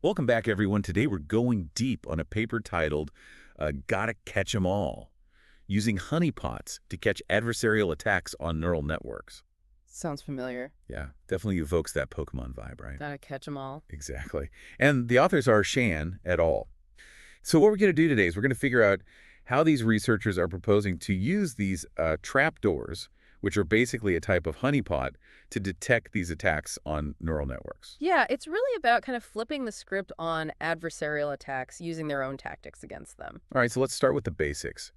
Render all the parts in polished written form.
Welcome back, everyone. Today we're going deep on a paper titled Gotta Catch 'em All, using honeypots to catch adversarial attacks on neural networks. Sounds familiar. Yeah, definitely evokes that Pokemon vibe, right? Gotta catch 'em all. Exactly. And the authors are Shan et al. So what we're going to do today is we're going to figure out how these researchers are proposing to use these trapdoors, which are basically a type of honeypot, to detect these attacks on neural networks. Yeah, it's really about kind of flipping the script on adversarial attacks using their own tactics against them. All right, so let's start with the basics.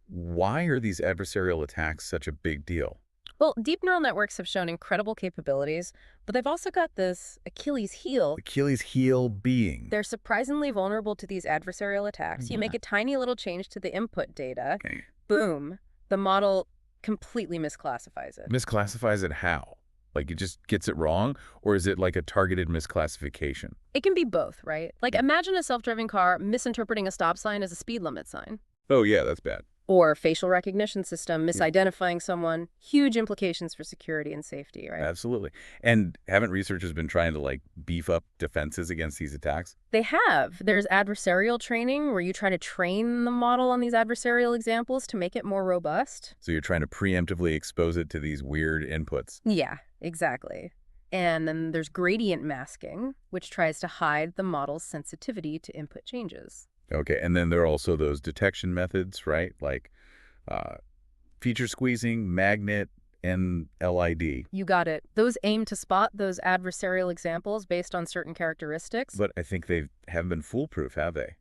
Why are these adversarial attacks such a big deal? Well, deep neural networks have shown incredible capabilities, but they've also got this Achilles heel. Achilles heel being. They're surprisingly vulnerable to these adversarial attacks. You Yeah. make a tiny little change to the input data, Okay. boom, the model completely misclassifies it. Misclassifies it how? Like it just gets it wrong? Or is it like a targeted misclassification? It can be both, right? Like imagine a self-driving car misinterpreting a stop sign as a speed limit sign. Oh yeah, that's bad. Or facial recognition system misidentifying someone. Huge implications for security and safety, right? Absolutely. And haven't researchers been trying to like beef up defenses against these attacks? They have. There's adversarial training where you try to train the model on these adversarial examples to make it more robust. So you're trying to preemptively expose it to these weird inputs. Yeah, exactly. And then there's gradient masking, which tries to hide the model's sensitivity to input changes. Okay, and then there are also those detection methods, right? Like uh, feature squeezing, magnet, and LID. You got it. Those aim to spot those adversarial examples based on certain characteristics. But I think they haven't been foolproof, have they?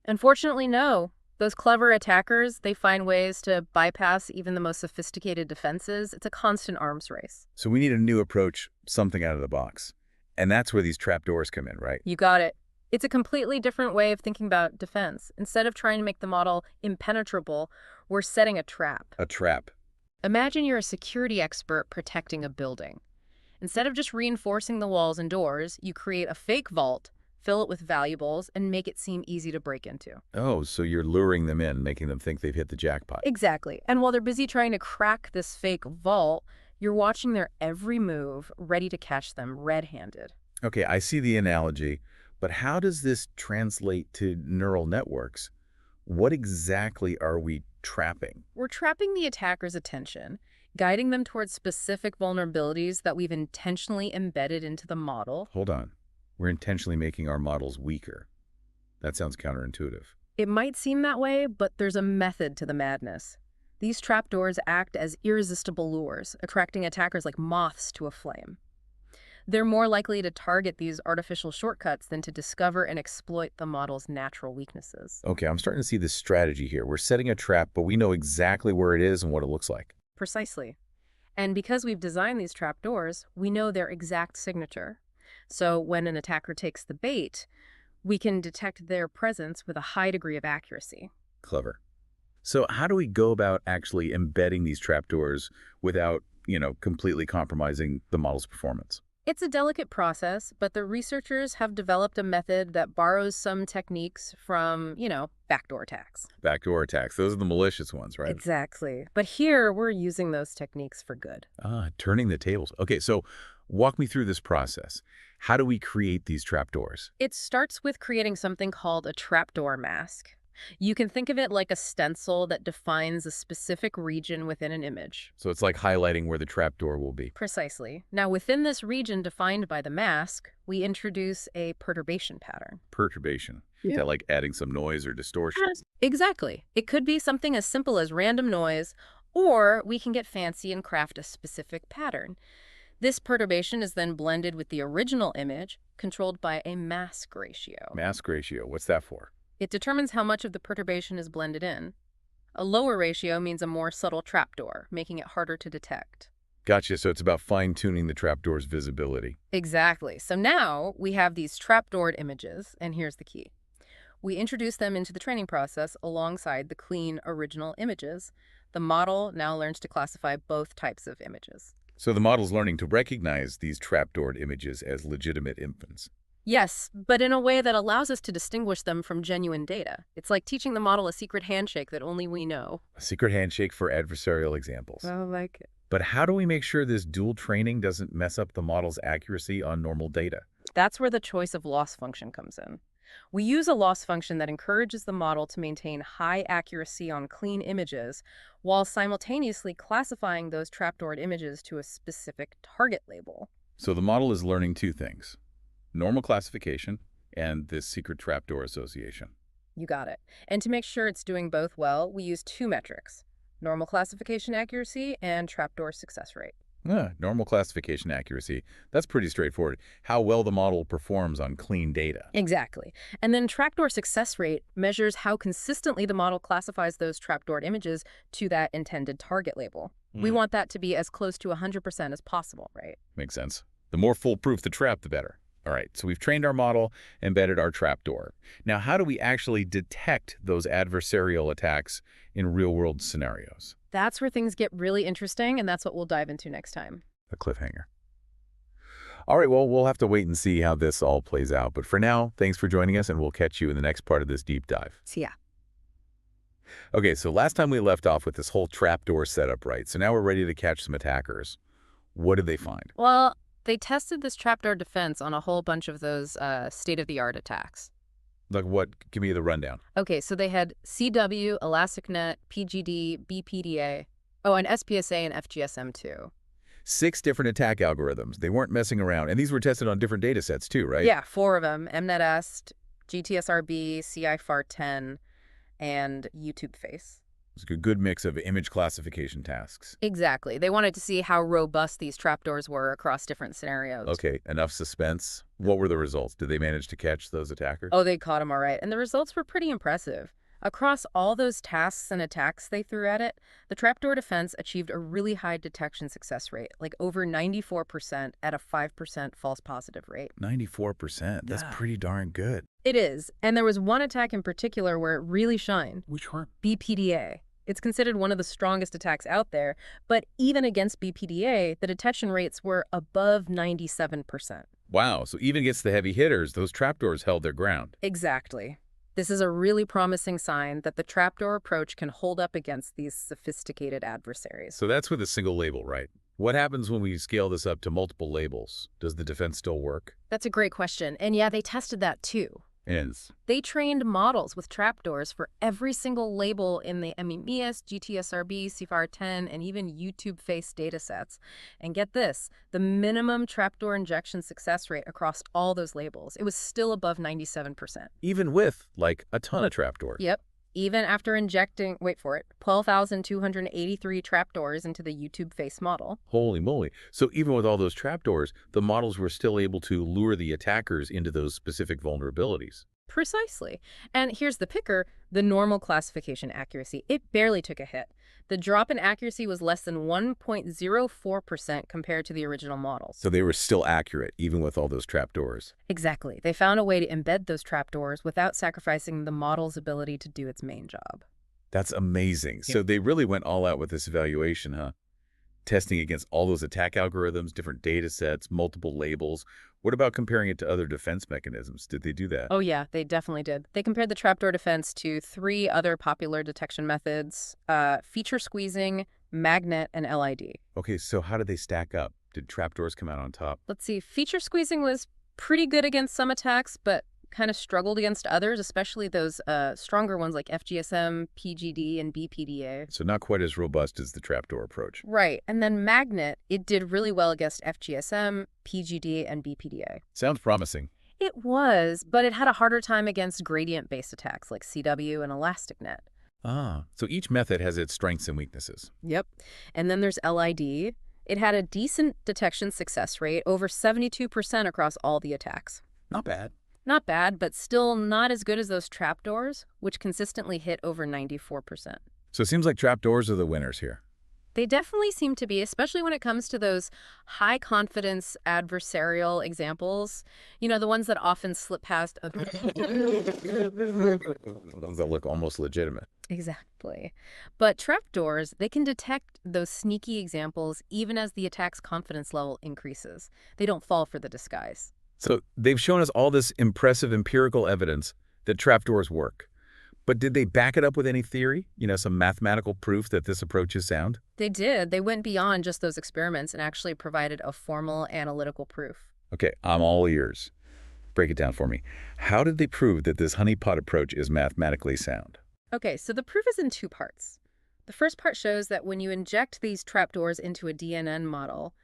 Unfortunately, no. Those clever attackers, they find ways to bypass even the most sophisticated defenses. It's a constant arms race. So we need a new approach, something out of the box. And that's where these trapdoors come in, right? You got it. It's a completely different way of thinking about defense. Instead of trying to make the model impenetrable, we're setting a trap. A trap. Imagine you're a security expert protecting a building. Instead of just reinforcing the walls and doors, you create a fake vault, fill it with valuables, and make it seem easy to break into. Oh, so you're luring them in, making them think they've hit the jackpot. Exactly. And while they're busy trying to crack this fake vault, you're watching their every move, ready to catch them red-handed. Okay, I see the analogy, but how does this translate to neural networks? What exactly are we trapping? We're trapping the attacker's attention, guiding them towards specific vulnerabilities that we've intentionally embedded into the model. Hold on. We're intentionally making our models weaker. That sounds counterintuitive. It might seem that way, but there's a method to the madness. These trapdoors act as irresistible lures, attracting attackers like moths to a flame. They're more likely to target these artificial shortcuts than to discover and exploit the model's natural weaknesses. Okay, I'm starting to see this strategy here. We're setting a trap, but we know exactly where it is and what it looks like. Precisely. And because we've designed these trapdoors, we know their exact signature. So when an attacker takes the bait, we can detect their presence with a high degree of accuracy. Clever. So how do we go about actually embedding these trapdoors without, completely compromising the model's performance? It's a delicate process, but the researchers have developed a method that borrows some techniques from, backdoor attacks. Backdoor attacks. Those are the malicious ones, right? Exactly. But here, we're using those techniques for good. Turning the tables. Okay, so walk me through this process. How do we create these trapdoors? It starts with creating something called a trapdoor mask. You can think of it like a stencil that defines a specific region within an image. So it's like highlighting where the trapdoor will be. Precisely. Now, within this region defined by the mask, we introduce a perturbation pattern. Perturbation. Yeah. Is that like adding some noise or distortion? Exactly. It could be something as simple as random noise, or we can get fancy and craft a specific pattern. This perturbation is then blended with the original image, controlled by a mask ratio. Mask ratio. What's that for? It determines how much of the perturbation is blended in. A lower ratio means a more subtle trapdoor, making it harder to detect. Gotcha. So it's about fine-tuning the trapdoor's visibility. Exactly. So now we have these trapdoored images, and here's the key. We introduce them into the training process alongside the clean original images. The model now learns to classify both types of images. So the model's learning to recognize these trapdoored images as legitimate infants. Yes, but in a way that allows us to distinguish them from genuine data. It's like teaching the model a secret handshake that only we know. A secret handshake for adversarial examples. I like it. But how do we make sure this dual training doesn't mess up the model's accuracy on normal data? That's where the choice of loss function comes in. We use a loss function that encourages the model to maintain high accuracy on clean images while simultaneously classifying those trapdoored images to a specific target label. So the model is learning two things: normal classification and this secret trapdoor association. You got it. And to make sure it's doing both well, we use two metrics: normal classification accuracy and trapdoor success rate. Normal classification accuracy. That's pretty straightforward. How well the model performs on clean data. Exactly. And then trapdoor success rate measures how consistently the model classifies those trapdoored images to that intended target label. We want that to be as close to 100% as possible, right? Makes sense. The more foolproof the trap, the better. All right, so we've trained our model, embedded our trapdoor. Now, how do we actually detect those adversarial attacks in real-world scenarios? That's where things get really interesting, and that's what we'll dive into next time. A cliffhanger. All right, well, we'll have to wait and see how this all plays out. But for now, thanks for joining us, and we'll catch you in the next part of this deep dive. See ya. Okay, so last time we left off with this whole trapdoor setup, right? So now we're ready to catch some attackers. What did they find? Well, they tested this trapdoor defense on a whole bunch of those state-of-the-art attacks. Like what? Give me the rundown. Okay, so they had CW, ElasticNet, PGD, BPDA, and SPSA and FGSM too. 6 different attack algorithms. They weren't messing around. And these were tested on different data sets too, right? Yeah, 4 of them: MNetEst, GTSRB, CIFAR10, and YouTube Face. It's a good mix of image classification tasks. Exactly. They wanted to see how robust these trapdoors were across different scenarios. Okay, enough suspense. What were the results? Did they manage to catch those attackers? Oh, they caught them all right. And the results were pretty impressive. Across all those tasks and attacks they threw at it, the trapdoor defense achieved a really high detection success rate, like over 94% at a 5% false positive rate. 94%. That's pretty darn good. It is. And there was one attack in particular where it really shined. Which one? BPDA. It's considered one of the strongest attacks out there, but even against BPDA, the detection rates were above 97%. Wow, so even against the heavy hitters, those trapdoors held their ground. Exactly. This is a really promising sign that the trapdoor approach can hold up against these sophisticated adversaries. So that's with a single label, right? What happens when we scale this up to multiple labels? Does the defense still work? That's a great question. And yeah, they tested that too. Ends. They trained models with trapdoors for every single label in the MES, GTSRB, CIFAR10, and even YouTube Face datasets. And get this, the minimum trapdoor injection success rate across all those labels, it was still above 97%. Even with, like, a ton of trapdoors. Yep. Even after injecting, wait for it, 12,283 trapdoors into the YouTube Face model. Holy moly. So even with all those trapdoors, the models were still able to lure the attackers into those specific vulnerabilities. Precisely. And here's the picker, the normal classification accuracy. It barely took a hit. The drop in accuracy was less than 1.04% compared to the original models. So they were still accurate, even with all those trapdoors. Exactly. They found a way to embed those trapdoors without sacrificing the model's ability to do its main job. That's amazing. So they really went all out with this evaluation, huh? Testing against all those attack algorithms, different data sets, multiple labels. What about comparing it to other defense mechanisms? Did they do that? Oh yeah, they definitely did. They compared the trapdoor defense to 3 other popular detection methods: feature squeezing, magnet, and LID. Okay, so how did they stack up? Did trapdoors come out on top? Let's see, feature squeezing was pretty good against some attacks, but kind of struggled against others, especially those stronger ones like FGSM, PGD, and BPDA. So not quite as robust as the trapdoor approach. Right. And then magnet, it did really well against FGSM, PGD, and BPDA. Sounds promising. It was, but it had a harder time against gradient-based attacks like CW and ElasticNet. Ah, so each method has its strengths and weaknesses. Yep. And then there's LID. It had a decent detection success rate, over 72% across all the attacks. Not bad. Not bad, but still not as good as those trapdoors, which consistently hit over 94%. So it seems like trapdoors are the winners here. They definitely seem to be, especially when it comes to those high-confidence adversarial examples. You know, the ones that often slip past. Those that look almost legitimate. Exactly. But trapdoors, they can detect those sneaky examples even as the attack's confidence level increases. They don't fall for the disguise. So they've shown us all this impressive empirical evidence that trapdoors work. But did they back it up with any theory? You know, some mathematical proof that this approach is sound? They did. They went beyond just those experiments and actually provided a formal analytical proof. Okay, I'm all ears. break it down for me. How did they prove that this honeypot approach is mathematically sound? Okay, so the proof is in two parts. The first part shows that when you inject these trapdoors into a DNN model,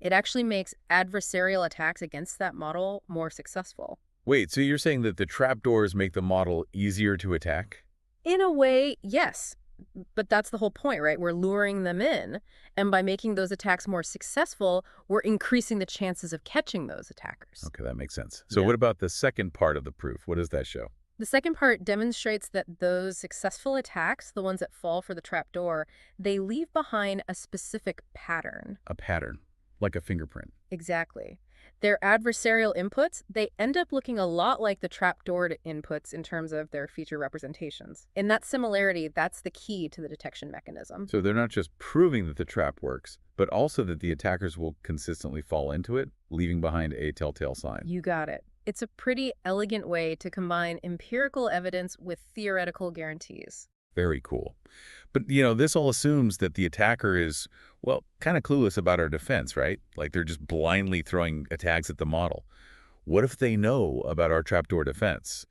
it actually makes adversarial attacks against that model more successful. Wait, so you're saying that the trapdoors make the model easier to attack? In a way, yes. But that's the whole point, right? We're luring them in, and by making those attacks more successful, we're increasing the chances of catching those attackers. Okay, that makes sense. So Yeah. what about the second part of the proof? What does that show? The second part demonstrates that those successful attacks, the ones that fall for the trapdoor, they leave behind a specific pattern. A pattern, like a fingerprint. Exactly. Their adversarial inputs, they end up looking a lot like the trapdoor inputs in terms of their feature representations. And that similarity, that's the key to the detection mechanism. So they're not just proving that the trap works, but also that the attackers will consistently fall into it, leaving behind a telltale sign. You got it. It's a pretty elegant way to combine empirical evidence with theoretical guarantees. Very cool. But, this all assumes that the attacker is, well, kind of clueless about our defense, right? Like they're just blindly throwing attacks at the model. What if they know about our trapdoor defense?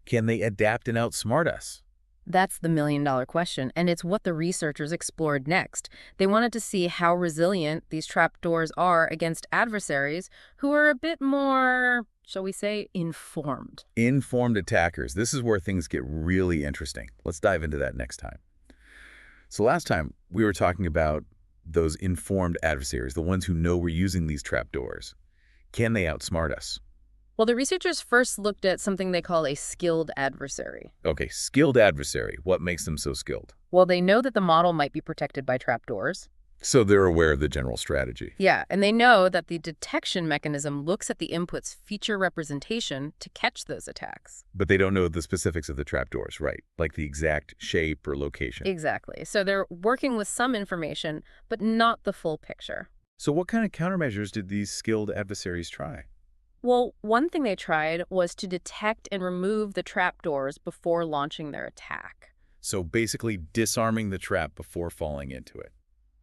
Can they adapt and outsmart us? That's the million-dollar question, and it's what the researchers explored next. They wanted to see how resilient these trapdoors are against adversaries who are a bit more, shall we say, informed. Informed attackers. This is where things get really interesting. Let's dive into that next time. So last time, we were talking about those informed adversaries, the ones who know we're using these trapdoors. Can they outsmart us? Well, the researchers first looked at something they call a skilled adversary. Okay, skilled adversary. What makes them so skilled? Well, they know that the model might be protected by trapdoors. So they're aware of the general strategy. Yeah, and they know that the detection mechanism looks at the input's feature representation to catch those attacks. But they don't know the specifics of the trapdoors, right? Like the exact shape or location. Exactly. So they're working with some information, but not the full picture. So what kind of countermeasures did these skilled adversaries try? Well, one thing they tried was to detect and remove the trapdoors before launching their attack. So basically disarming the trap before falling into it.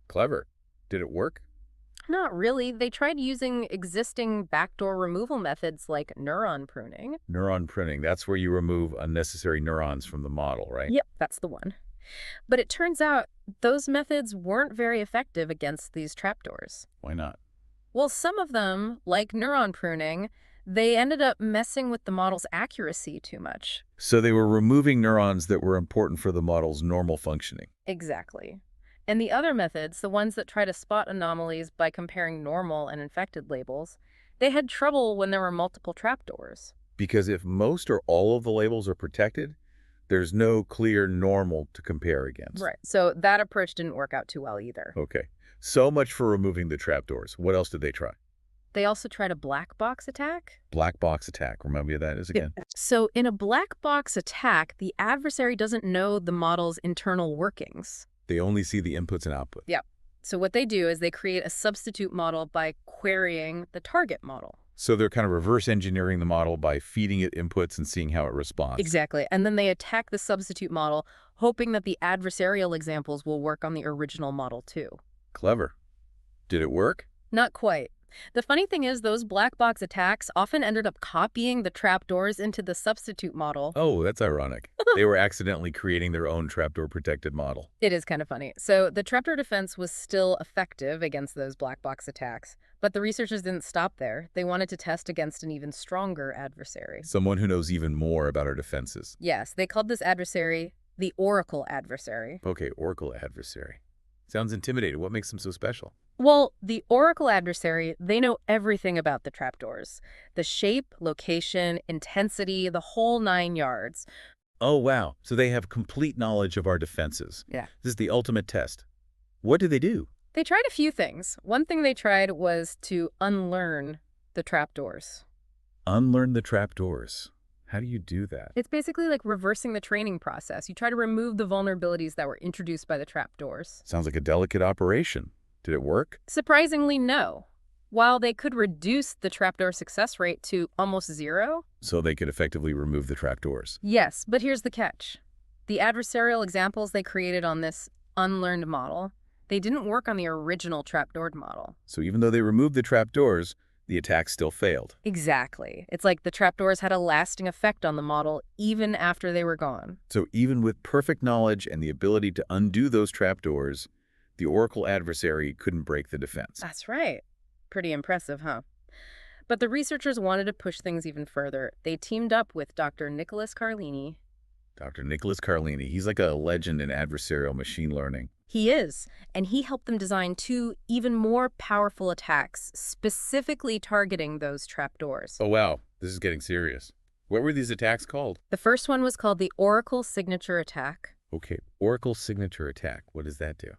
Clever. Did it work? Not really. They tried using existing backdoor removal methods like neuron pruning. Neuron pruning. That's where you remove unnecessary neurons from the model, right? Yep, that's the one. But it turns out those methods weren't very effective against these trapdoors. Why not? Well, some of them, like neuron pruning, they ended up messing with the model's accuracy too much. So they were removing neurons that were important for the model's normal functioning. Exactly. And the other methods, the ones that try to spot anomalies by comparing normal and infected labels, they had trouble when there were multiple trapdoors. Because if most or all of the labels are protected, there's no clear normal to compare against. Right. So that approach didn't work out too well either. Okay. So much for removing the trapdoors. What else did they try? They also tried a black box attack. Black box attack. Remind me of that is again. So in a black box attack, the adversary doesn't know the model's internal workings. They only see the inputs and output. Yeah. So what they do is they create a substitute model by querying the target model. So they're kind of reverse engineering the model by feeding it inputs and seeing how it responds. Exactly. And then they attack the substitute model, hoping that the adversarial examples will work on the original model too. Clever. Did it work? Not quite. The funny thing is those black box attacks often ended up copying the trapdoors into the substitute model. Oh, that's ironic. They were accidentally creating their own trapdoor-protected model. It is kind of funny. So the trapdoor defense was still effective against those black box attacks, but the researchers didn't stop there. They wanted to test against an even stronger adversary. Someone who knows even more about our defenses. Yes, they called this adversary the Oracle adversary. Okay, Oracle adversary. Sounds intimidating. What makes them so special? Well, the Oracle adversary, they know everything about the trapdoors. The shape, location, intensity, the whole 9 yards. Oh, wow. So they have complete knowledge of our defenses. Yeah. This is the ultimate test. What do they do? They tried a few things. One thing they tried was to unlearn the trapdoors. Unlearn the trapdoors. How do you do that? It's basically like reversing the training process. You try to remove the vulnerabilities that were introduced by the trapdoors. Sounds like a delicate operation. Did it work? Surprisingly, no. While they could reduce the trapdoor success rate to almost 0. So they could effectively remove the trapdoors. Yes, but here's the catch. The adversarial examples they created on this unlearned model, they didn't work on the original trapdoored model. So even though they removed the trapdoors, the attack still failed. Exactly. It's like the trapdoors had a lasting effect on the model even after they were gone. So even with perfect knowledge and the ability to undo those trapdoors, the Oracle adversary couldn't break the defense. That's right. Pretty impressive, huh? But the researchers wanted to push things even further. They teamed up with Dr. Nicholas Carlini. Dr. Nicholas Carlini, he's like a legend in adversarial machine learning. He is, and he helped them design two even more powerful attacks, specifically targeting those trapdoors. Oh, wow. This is getting serious. What were these attacks called? The first one was called the Oracle Signature Attack. Okay, Oracle signature attack. What does that do?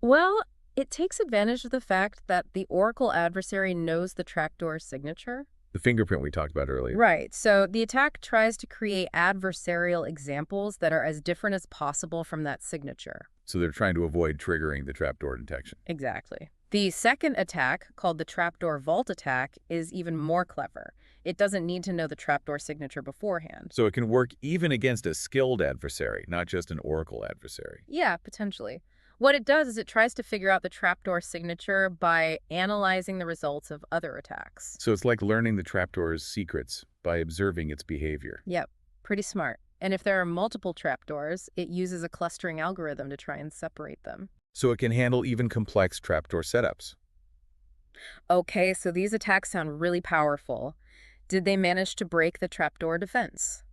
Well, it takes advantage of the fact that the Oracle adversary knows the trapdoor signature. The fingerprint we talked about earlier. Right, so the attack tries to create adversarial examples that are as different as possible from that signature. So they're trying to avoid triggering the trapdoor detection. Exactly. The second attack, called the trapdoor vault attack, is even more clever. It doesn't need to know the trapdoor signature beforehand. So it can work even against a skilled adversary, not just an Oracle adversary. Yeah, potentially. What it does is it tries to figure out the trapdoor signature by analyzing the results of other attacks. So it's like learning the trapdoor's secrets by observing its behavior. Yep, pretty smart. And if there are multiple trapdoors, it uses a clustering algorithm to try and separate them. So it can handle even complex trapdoor setups. Okay, so these attacks sound really powerful. Did they manage to break the trapdoor defense?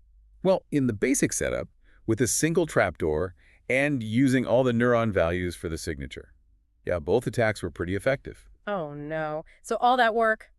Well, in the basic setup, with a single trapdoor and using all the neuron values for the signature. Yeah, both attacks were pretty effective. Oh no. So all that work,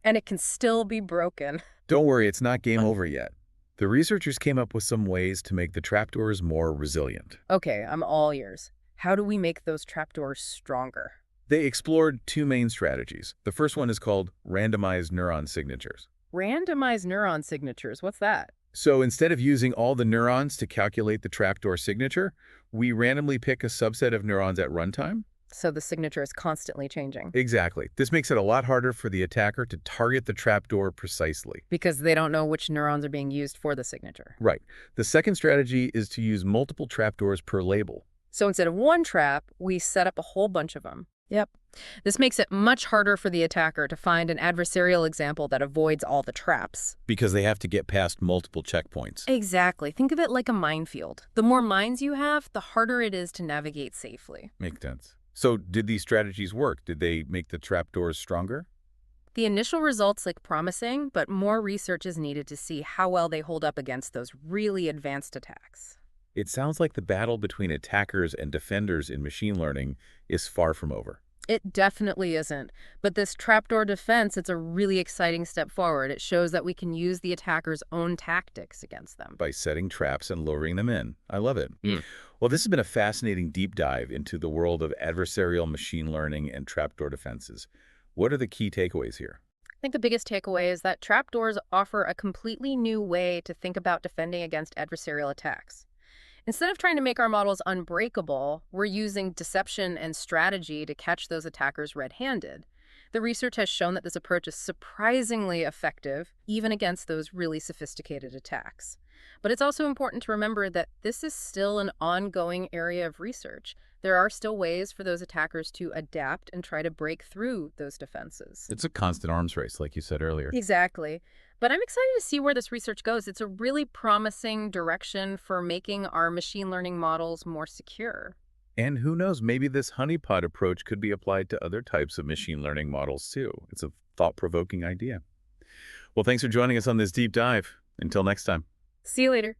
and it can still be broken. Don't worry, it's not game over yet. The researchers came up with some ways to make the trapdoors more resilient. Okay, I'm all ears. How do we make those trapdoors stronger? They explored two main strategies. The first one is called randomized neuron signatures. Randomized neuron signatures, what's that? So instead of using all the neurons to calculate the trapdoor signature, we randomly pick a subset of neurons at runtime. So the signature is constantly changing. Exactly. This makes it a lot harder for the attacker to target the trapdoor precisely. Because they don't know which neurons are being used for the signature. Right. The second strategy is to use multiple trapdoors per label. So instead of one trap, we set up a whole bunch of them. Yep. This makes it much harder for the attacker to find an adversarial example that avoids all the traps. Because they have to get past multiple checkpoints. Exactly. Think of it like a minefield. The more mines you have, the harder it is to navigate safely. Makes sense. So did these strategies work? Did they make the trapdoors stronger? The initial results look promising, but more research is needed to see how well they hold up against those really advanced attacks. It sounds like the battle between attackers and defenders in machine learning is far from over. It definitely isn't. But this trapdoor defense, it's a really exciting step forward. It shows that we can use the attacker's own tactics against them. By setting traps and luring them in. I love it. Well, this has been a fascinating deep dive into the world of adversarial machine learning and trapdoor defenses. What are the key takeaways here? I think the biggest takeaway is that trapdoors offer a completely new way to think about defending against adversarial attacks. Instead of trying to make our models unbreakable, we're using deception and strategy to catch those attackers red-handed. The research has shown that this approach is surprisingly effective, even against those really sophisticated attacks. But it's also important to remember that this is still an ongoing area of research. There are still ways for those attackers to adapt and try to break through those defenses. It's a constant arms race, like you said earlier. Exactly. But I'm excited to see where this research goes. It's a really promising direction for making our machine learning models more secure. And who knows, maybe this honeypot approach could be applied to other types of machine learning models too. It's a thought-provoking idea. Well, thanks for joining us on this deep dive. Until next time. See you later.